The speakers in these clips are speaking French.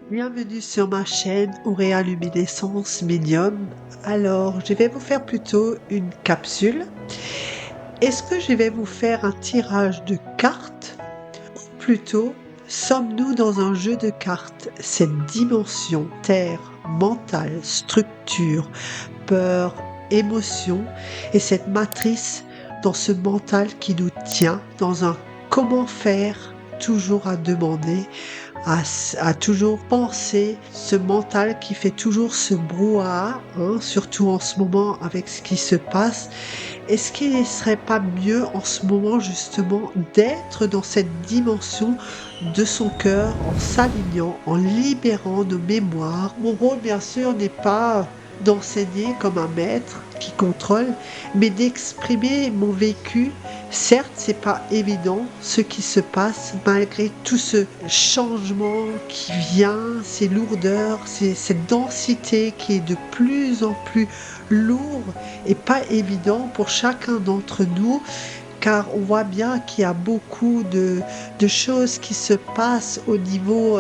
Bienvenue sur ma chaîne Auréa Luminescence Médium. Alors, je vais vous faire plutôt une capsule. Est-ce que je vais vous faire un tirage de cartes? Ou plutôt, sommes-nous dans un jeu de cartes? Cette dimension, terre, mentale, structure, peur, émotion et cette matrice dans ce mental qui nous tient dans un comment faire, toujours à demander, à toujours penser, ce mental qui fait toujours ce brouhaha, surtout en ce moment avec ce qui se passe. Est-ce qu'il ne serait pas mieux en ce moment justement d'être dans cette dimension de son cœur en s'alignant, en libérant nos mémoires? Mon rôle bien sûr n'est pas d'enseigner comme un maître qui contrôle, mais d'exprimer mon vécu. Certes, c'est pas évident ce qui se passe malgré tout ce changement qui vient, ces lourdeurs, cette densité qui est de plus en plus lourde et pas évident pour chacun d'entre nous, car on voit bien qu'il y a beaucoup de choses qui se passent au niveau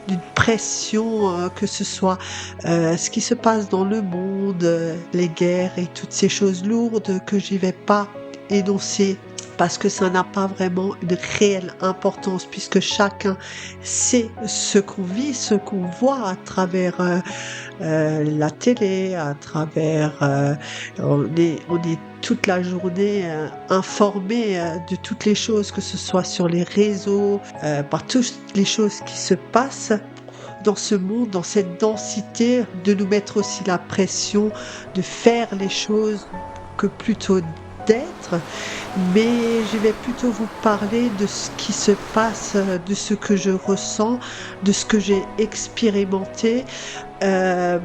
d'une pression, que ce soit ce qui se passe dans le monde, les guerres et toutes ces choses lourdes que je vais pas énoncer parce que ça n'a pas vraiment une réelle importance puisque chacun sait ce qu'on vit, ce qu'on voit à travers la télé, à travers on est toute la journée informé de toutes les choses, que ce soit sur les réseaux, par toutes les choses qui se passent dans ce monde, dans cette densité, de nous mettre aussi la pression de faire les choses que plutôt d'être, mais je vais plutôt vous parler de ce qui se passe, de ce que je ressens, de ce que j'ai expérimenté. Euh,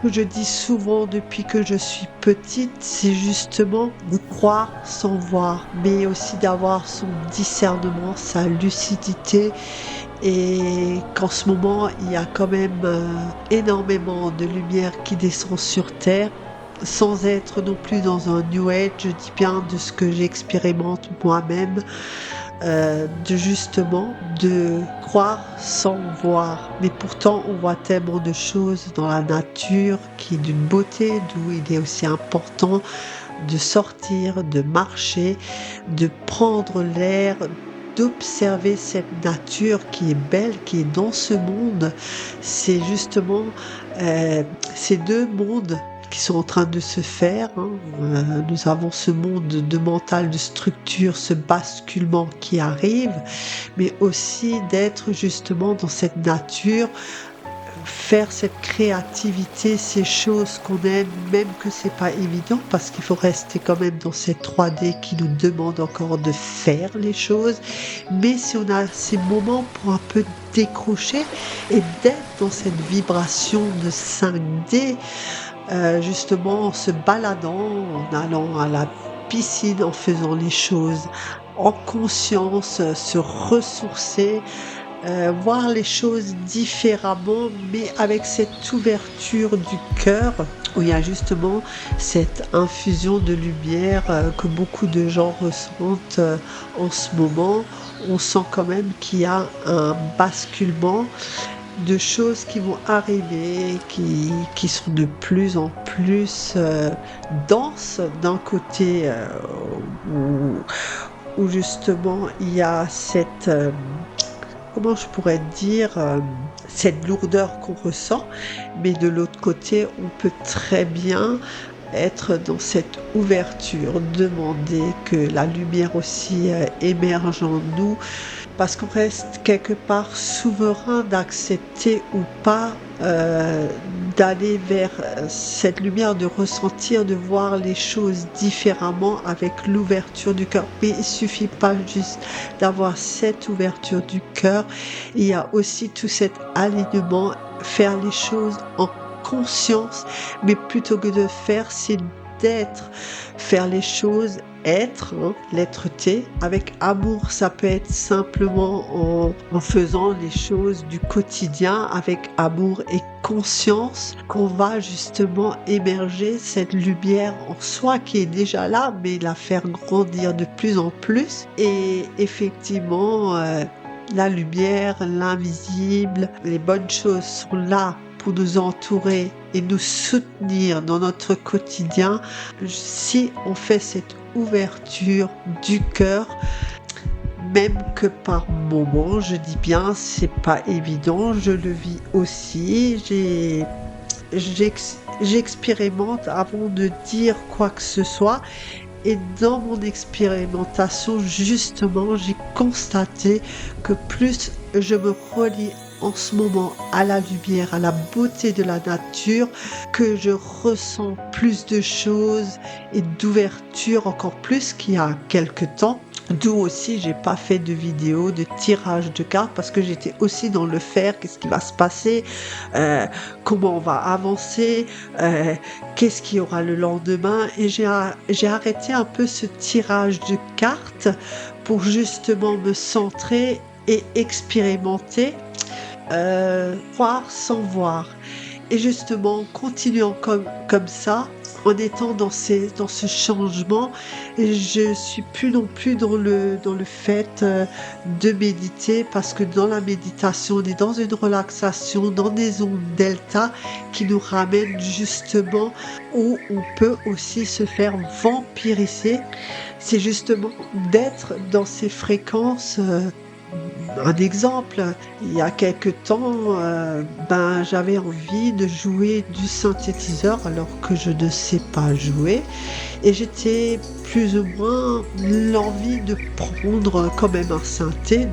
je dis souvent depuis que je suis petite, c'est justement de croire sans voir, mais aussi d'avoir son discernement, sa lucidité, et qu'en ce moment, il y a quand même énormément de lumière qui descend sur Terre, sans être non plus dans un New Age, je dis bien de ce que j'expérimente moi-même, de justement de croire sans voir. Mais pourtant, on voit tellement de choses dans la nature qui est d'une beauté, d'où il est aussi important de sortir, de marcher, de prendre l'air, d'observer cette nature qui est belle, qui est dans ce monde. C'est justement ces deux mondes qui sont en train de se faire. Nous avons ce monde de mental, de structure, ce basculement qui arrive, mais aussi d'être justement dans cette nature, faire cette créativité, ces choses qu'on aime, même que c'est pas évident parce qu'il faut rester quand même dans cette 3D qui nous demande encore de faire les choses. Mais si on a ces moments pour un peu décrocher et d'être dans cette vibration de 5D, justement en se baladant, en allant à la piscine, en faisant les choses en conscience, se ressourcer, voir les choses différemment, mais avec cette ouverture du cœur, où il y a justement cette infusion de lumière que beaucoup de gens ressentent en ce moment. On sent quand même qu'il y a un basculement de choses qui vont arriver, qui sont de plus en plus denses d'un côté, où justement il y a cette comment je pourrais dire, cette lourdeur qu'on ressent, mais de l'autre côté, on peut très bien être dans cette ouverture, demander que la lumière aussi émerge en nous, parce qu'on reste quelque part souverain d'accepter ou pas d'aller vers cette lumière, de ressentir, de voir les choses différemment avec l'ouverture du cœur. Mais il suffit pas juste d'avoir cette ouverture du cœur, il y a aussi tout cet alignement, faire les choses en conscience, mais plutôt que de faire, c'est d'être, faire les choses, être, l'être-té, avec amour. Ça peut être simplement en faisant les choses du quotidien avec amour et conscience qu'on va justement émerger cette lumière en soi qui est déjà là, mais la faire grandir de plus en plus. Et effectivement, la lumière, l'invisible, les bonnes choses sont là pour nous entourer et nous soutenir dans notre quotidien, si on fait cette ouverture du cœur, même que par moments, je dis bien, c'est pas évident, je le vis aussi, j'expérimente avant de dire quoi que ce soit. Et dans mon expérimentation, justement, j'ai constaté que plus je me relie en ce moment à la lumière, à la beauté de la nature, que je ressens plus de choses et d'ouverture encore plus qu'il y a quelque temps. D'où aussi, j'ai pas fait de vidéo de tirage de cartes parce que j'étais aussi dans le faire. Qu'est-ce qui va se passer? Comment on va avancer? Qu'est-ce qu'il y aura le lendemain? Et j'ai arrêté un peu ce tirage de cartes pour justement me centrer et expérimenter, voir sans voir. Et justement, continuant comme ça, en étant dans ce changement, je suis plus non plus dans le fait de méditer, parce que dans la méditation, on est dans une relaxation, dans des ondes delta qui nous ramènent justement où on peut aussi se faire vampiriser. C'est justement d'être dans ces fréquences. Un exemple, il y a quelque temps, j'avais envie de jouer du synthétiseur alors que je ne sais pas jouer, et j'étais plus ou moins l'envie de prendre quand même un synthé,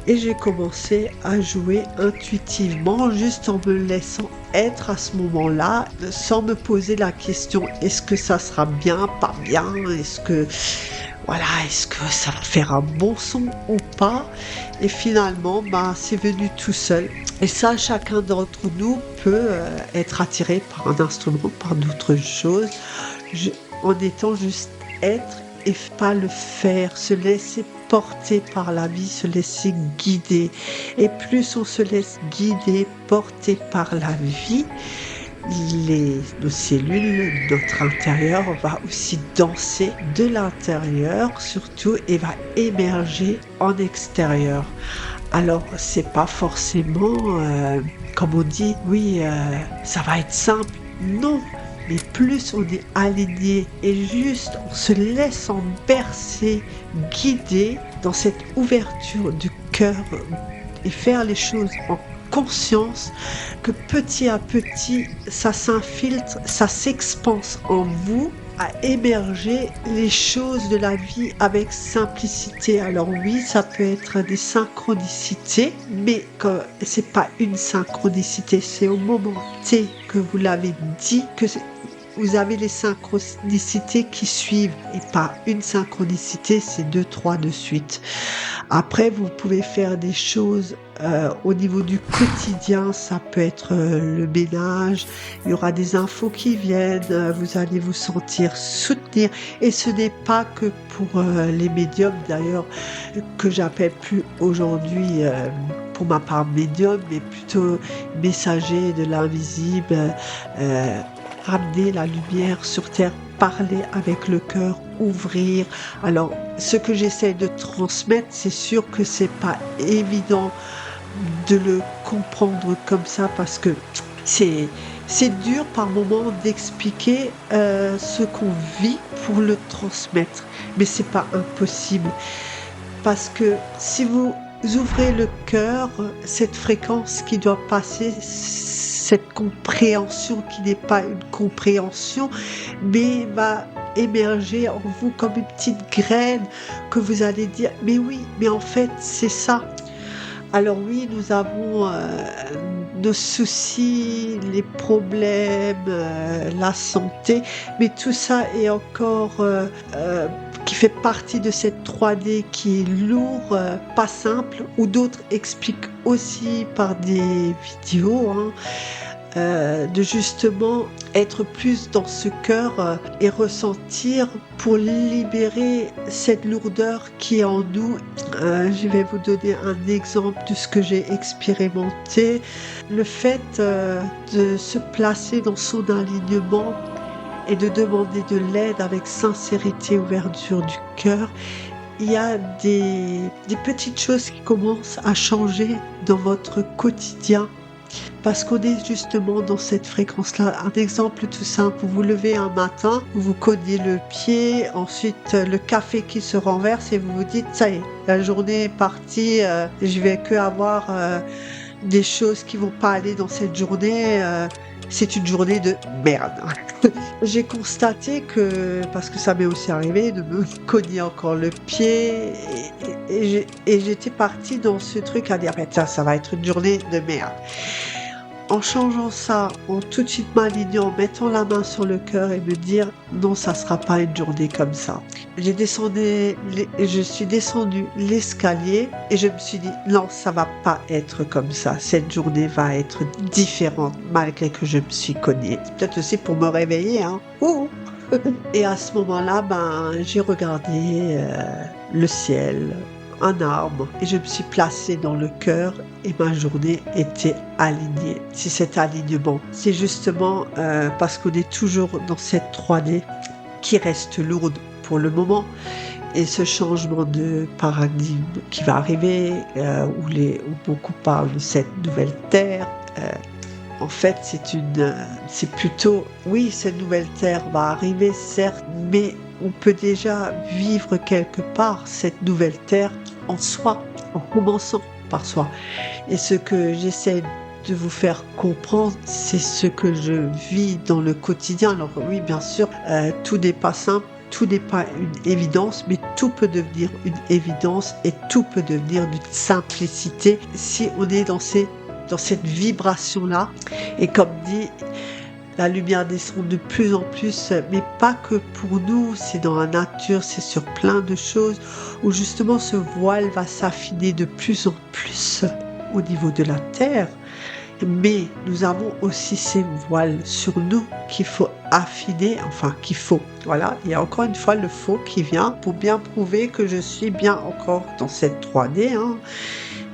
et j'ai commencé à jouer intuitivement, juste en me laissant être à ce moment-là, sans me poser la question, est-ce que ça sera bien, pas bien, est-ce que ça va faire un bon son ou pas? Et finalement, c'est venu tout seul. Et ça, chacun d'entre nous peut être attiré par un instrument, par d'autres choses, en étant juste être et pas le faire, se laisser porter par la vie, se laisser guider. Et plus on se laisse guider, porter par la vie, nos cellules, notre intérieur va aussi danser de l'intérieur surtout, et va émerger en extérieur. Alors c'est pas forcément comme on dit, oui, ça va être simple, non, mais plus on est aligné et juste on se laisse en bercer, guider dans cette ouverture du cœur et faire les choses en conscience, que petit à petit ça s'infiltre, ça s'expanse en vous, à émerger les choses de la vie avec simplicité. Alors oui, ça peut être des synchronicités, mais que c'est pas une synchronicité, c'est au moment T que vous l'avez dit que vous avez les synchronicités qui suivent, et pas une synchronicité, c'est 2, 3 de suite. Après, vous pouvez faire des choses au niveau du quotidien, ça peut être le ménage, il y aura des infos qui viennent, vous allez vous sentir soutenir, et ce n'est pas que pour les médiums d'ailleurs, que j'appelle plus aujourd'hui pour ma part médium, mais plutôt messager de l'invisible, ramener la lumière sur terre, parler avec le cœur, ouvrir. Alors, ce que j'essaie de transmettre, c'est sûr que c'est pas évident de le comprendre comme ça, parce que c'est dur par moment d'expliquer ce qu'on vit pour le transmettre, mais c'est pas impossible, parce que si vous ouvrez le cœur, cette fréquence qui doit passer, cette compréhension qui n'est pas une compréhension, mais va émerger en vous comme une petite graine que vous allez dire, mais oui, mais en fait c'est ça. Alors oui, nous avons nos soucis, les problèmes, la santé, mais tout ça est encore qui fait partie de cette 3D qui est lourd, pas simple, ou d'autres expliquent aussi par des vidéos, de justement être plus dans ce cœur et ressentir pour libérer cette lourdeur qui est en nous. Je vais vous donner un exemple de ce que j'ai expérimenté. Le fait de se placer dans son alignement et de demander de l'aide avec sincérité, ouverture du cœur, il y a des petites choses qui commencent à changer dans votre quotidien parce qu'on est justement dans cette fréquence-là. Un exemple tout simple, vous vous levez un matin, vous vous cognez le pied, ensuite le café qui se renverse et vous vous dites, ça y est, la journée est partie, je vais que avoir des choses qui vont pas aller dans cette journée, c'est une journée de merde. J'ai constaté que, parce que ça m'est aussi arrivé, de me cogner encore le pied, et j'étais partie dans ce truc à dire, mais tiens, ça va être une journée de merde. En changeant ça, en tout de suite m'alignant, en mettant la main sur le cœur et me dire, non, ça sera pas une journée comme ça. Je suis descendue l'escalier et je me suis dit, non, ça va pas être comme ça. Cette journée va être différente, malgré que je me suis cognée. Peut-être aussi pour me réveiller, hein. Ouh. Et à ce moment-là, j'ai regardé le ciel, un arbre, et je me suis placée dans le cœur et ma journée était alignée. C'est cet alignement. C'est justement parce qu'on est toujours dans cette 3D qui reste lourde pour le moment. Et ce changement de paradigme qui va arriver, où beaucoup parlent de cette nouvelle Terre, en fait, c'est plutôt, oui, cette nouvelle Terre va arriver, certes, mais on peut déjà vivre quelque part cette nouvelle Terre en soi, en commençant par soi. Et ce que j'essaie de vous faire comprendre, c'est ce que je vis dans le quotidien. Alors oui, bien sûr, tout n'est pas simple, tout n'est pas une évidence, mais tout peut devenir une évidence et tout peut devenir d'une simplicité si on est dans cette vibration-là. Et comme dit, la lumière descend de plus en plus, mais pas que pour nous, c'est dans la nature, c'est sur plein de choses, où justement ce voile va s'affiner de plus en plus au niveau de la Terre. Mais nous avons aussi ces voiles sur nous qu'il faut affiner, voilà, il y a encore une fois le faux qui vient pour bien prouver que je suis bien encore dans cette 3D,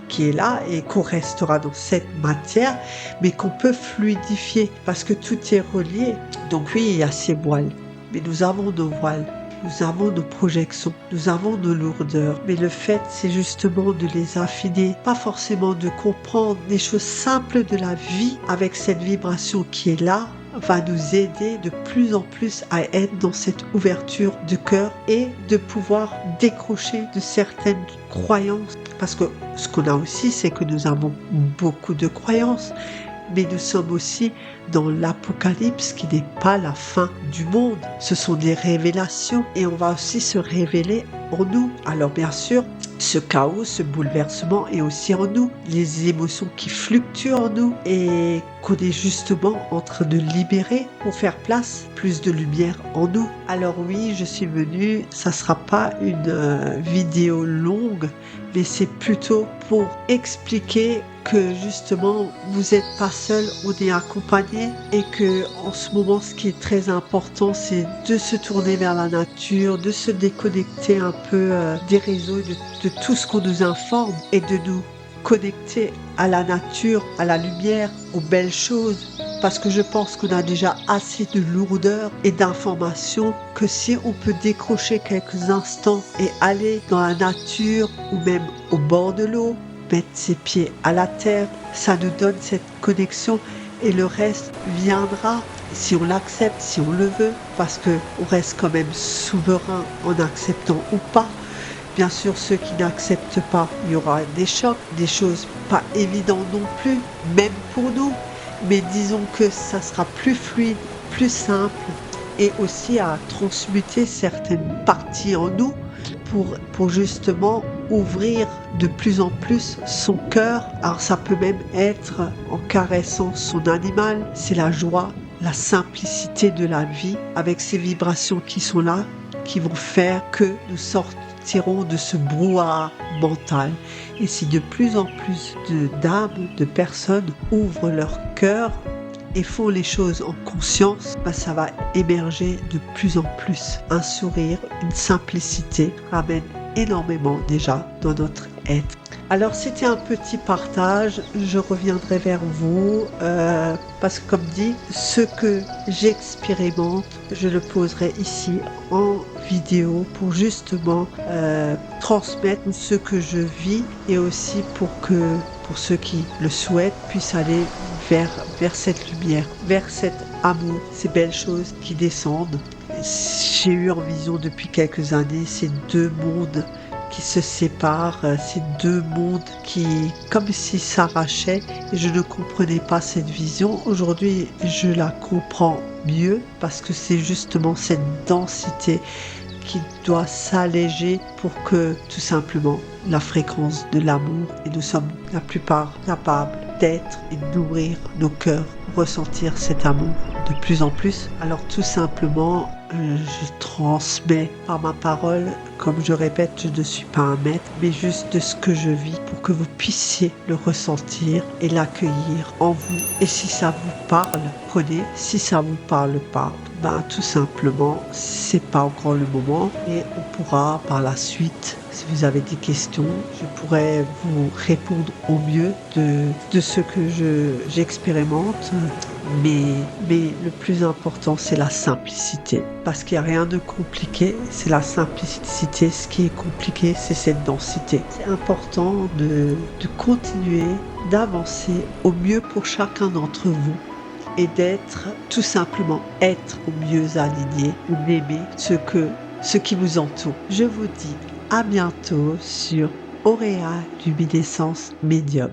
qui est là et qu'on restera dans cette matière, mais qu'on peut fluidifier parce que tout est relié. Donc oui, il y a ces voiles, mais nous avons nos voiles, nous avons nos projections, nous avons nos lourdeurs, mais le fait, c'est justement de les affiner, pas forcément de comprendre des choses simples de la vie avec cette vibration qui est là, va nous aider de plus en plus à être dans cette ouverture de cœur et de pouvoir décrocher de certaines croyances. Parce que ce qu'on a aussi, c'est que nous avons beaucoup de croyances, mais nous sommes aussi dans l'apocalypse qui n'est pas la fin du monde. Ce sont des révélations et on va aussi se révéler en nous. Alors bien sûr, ce chaos, ce bouleversement est aussi en nous, les émotions qui fluctuent en nous et qu'on est justement en train de libérer pour faire place, plus de lumière en nous. Alors oui, je suis venue, ça sera pas une vidéo longue, mais c'est plutôt pour expliquer que justement vous n'êtes pas seul, on est accompagné et que en ce moment ce qui est très important c'est de se tourner vers la nature, de se déconnecter un peu des réseaux, de tout ce qu'on nous informe et de nous connecter à la nature, à la lumière, aux belles choses. Parce que je pense qu'on a déjà assez de lourdeur et d'informations que si on peut décrocher quelques instants et aller dans la nature ou même au bord de l'eau, mettre ses pieds à la terre, ça nous donne cette connexion et le reste viendra si on l'accepte, si on le veut, parce qu'on reste quand même souverain en acceptant ou pas. Bien sûr, ceux qui n'acceptent pas, il y aura des chocs, des choses pas évidentes non plus, même pour nous. Mais disons que ça sera plus fluide, plus simple et aussi à transmuter certaines parties en nous pour justement ouvrir de plus en plus son cœur. Alors ça peut même être en caressant son animal, c'est la joie, la simplicité de la vie avec ces vibrations qui sont là, qui vont faire que nous sortirons de ce brouhaha mental. Et si de plus en plus d'âmes, de personnes ouvrent leur cœur et font les choses en conscience, ça va émerger de plus en plus. Un sourire, une simplicité ramène énormément déjà dans notre être. Alors c'était un petit partage, je reviendrai vers vous parce que comme dit, ce que j'expérimente, je le poserai ici en vidéo pour justement transmettre ce que je vis et aussi pour ceux qui le souhaitent puissent aller vers cette lumière, vers cet amour, ces belles choses qui descendent. J'ai eu en vision depuis quelques années ces deux mondes qui se séparent, ces deux mondes qui, comme s'ils s'arrachaient, et je ne comprenais pas cette vision. Aujourd'hui, je la comprends mieux parce que c'est justement cette densité qui doit s'alléger pour que, tout simplement, la fréquence de l'amour, et nous sommes la plupart capables d'être et de nourrir nos cœurs, ressentir cet amour de plus en plus. Alors tout simplement, je transmets par ma parole, comme je répète, je ne suis pas un maître, mais juste de ce que je vis pour que vous puissiez le ressentir et l'accueillir en vous. Et si ça vous parle, prenez. Si ça vous parle pas, tout simplement, c'est pas encore le moment et on pourra par la suite, si vous avez des questions, je pourrais vous répondre au mieux de ce que j'expérimente. Mais le plus important, c'est la simplicité. Parce qu'il n'y a rien de compliqué, c'est la simplicité. Ce qui est compliqué, c'est cette densité. C'est important de continuer, d'avancer au mieux pour chacun d'entre vous et d'être, tout simplement, être au mieux aligné, d'aimer ce qui vous entoure. Je vous dis à bientôt sur Auréa Luminescence Médium.